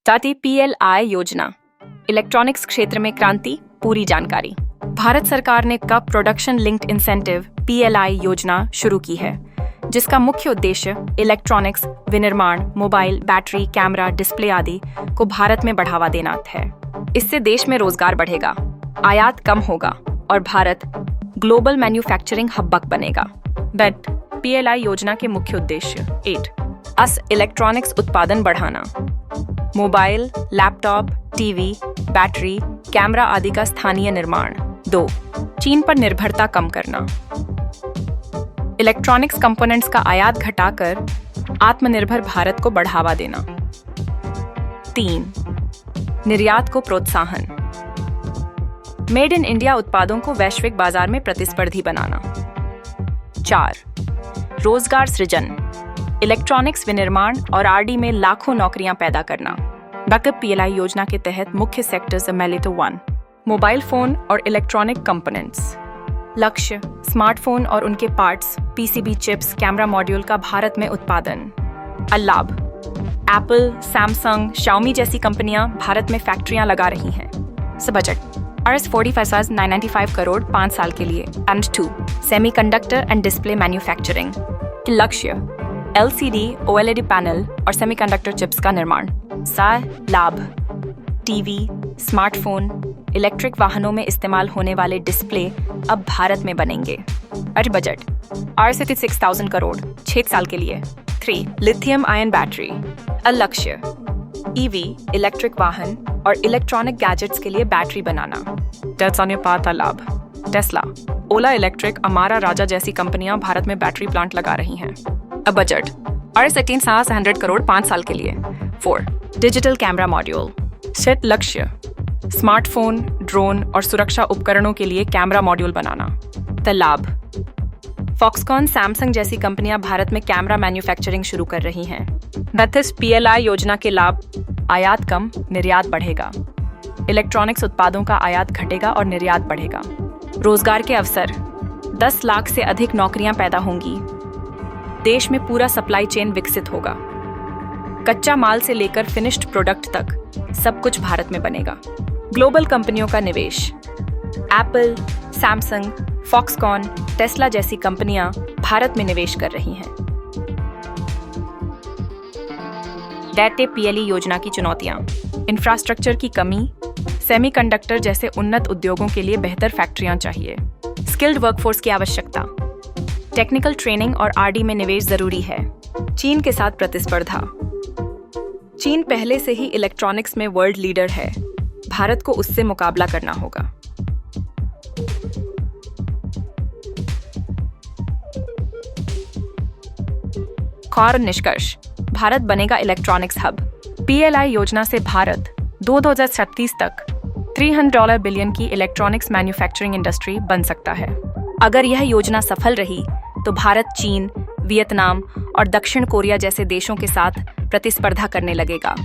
PLI योजना, electronics क्षेत्र में क्रांति, पूरी जानकारी। भारत सरकार ने कब प्रोडक्शन लिंक्ड इंसेंटिव PLI योजना शुरू की है, जिसका मुख्य उद्देश्य इलेक्ट्रॉनिक्स विनिर्माण, मोबाइल, बैटरी, कैमरा, डिस्प्ले आदि को भारत में बढ़ावा देना है। इससे देश में रोजगार बढ़ेगा, आयात कम होगा और भारत ग्लोबल मैन्युफैक्चरिंग हब बनेगा। दैट PLI योजना के मुख्य उद्देश्य 8 इलेक्ट्रॉनिक्स उत्पादन बढ़ाना, mobile, laptop, TV, battery, camera आदि का स्थानीय निर्माण। 2 चीन पर निर्भरता कम करना, इलेक्ट्रॉनिक्स कंपोनेंट्स का आयात घटाकर आत्मनिर्भर भारत को बढ़ावा देना। 3 निर्यात को प्रोत्साहन, मेड इन इंडिया उत्पादों को वैश्विक बाजार में प्रतिस्पर्धी बनाना। 4 रोजगार सृजन, इलेक्ट्रॉनिक्स विनिर्माण और RD में लाखों नौकरियां पैदा करना। बैकअप PLI योजना के तहत मुख्य सेक्टर्स सम्मिलित 1 मोबाइल फोन और इलेक्ट्रॉनिक कंपोनेंट्स। लक्ष्य स्मार्टफोन और उनके parts, PCB chips, camera module का भारत में उत्पादन। लाभ एप्पल, सैमसंग, शाओमी जैसी कंपनियां भारत में फैक्ट्रियां लगा रही हैं। बजट $45,995 करोड़ 5 साल के लिए। And 2 semiconductor and display manufacturing. लक्ष्य LCD, OLED पैनल और सेमीकंडक्टर चिप्स का निर्माण। लाभ टीवी, स्मार्टफोन, इलेक्ट्रिक वाहनों में इस्तेमाल होने वाले डिस्प्ले अब भारत में बनेंगे। बजट $76,000 करोड़ 6 साल के लिए। 3 लिथियम आयन बैटरी। लक्ष्य EV, इलेक्ट्रिक वाहन और इलेक्ट्रॉनिक गैजेट्स के लिए बैटरी बनाना। लाभ टेस्ला, ओला इलेक्ट्रिक, अमारा राजा जैसी कंपनियां भारत में बैटरी प्लांट लगा रही हैं। बजट $18,600 करोड़ 5 साल के लिए। 4 डिजिटल कैमरा मॉड्यूल। सेट लक्ष्य स्मार्टफोन, ड्रोन और सुरक्षा उपकरणों के लिए कैमरा मॉड्यूल बनाना। लाभ फॉक्सकॉन, सैमसंग जैसी कंपनियां भारत में कैमरा मैन्युफैक्चरिंग शुरू कर रही हैं। PLI योजना के लाभ आयात कम, निर्यात बढ़ेगा, इलेक्ट्रॉनिक्स उत्पादों का आयात घटेगा और निर्यात बढ़ेगा। रोजगार के अवसर 10 लाख से अधिक नौकरियां पैदा होंगी। देश में पूरा सप्लाई चेन विकसित होगा, कच्चा माल से लेकर फिनिश्ड प्रोडक्ट तक सब कुछ भारत में बनेगा। ग्लोबल कंपनियों का निवेश, एप्पल, सैमसंग, फॉक्सकॉन, टेस्ला जैसी कंपनियां भारत में निवेश कर रही हैं। PLI योजना की चुनौतियां, इंफ्रास्ट्रक्चर की कमी, सेमीकंडक्टर जैसे उन्नत उद्योगों के लिए बेहतर फैक्ट्रियां चाहिए, स्किल्ड वर्कफोर्स की आवश्यकता, टेक्निकल ट्रेनिंग और RD में निवेश जरूरी है। चीन के साथ प्रतिस्पर्धा, चीन पहले से ही इलेक्ट्रॉनिक्स में वर्ल्ड लीडर है, भारत को उससे मुकाबला करना होगा। और निष्कर्ष, भारत बनेगा इलेक्ट्रॉनिक्स हब। PLI योजना से भारत 2036 तक $300 बिलियन की इलेक्ट्रॉनिक्स मैन्युफैक्चरिंग इंडस्ट्री बन सकता है। अगर यह योजना सफल रही तो भारत चीन, वियतनाम और दक्षिण कोरिया जैसे देशों के साथ प्रतिस्पर्धा करने लगेगा।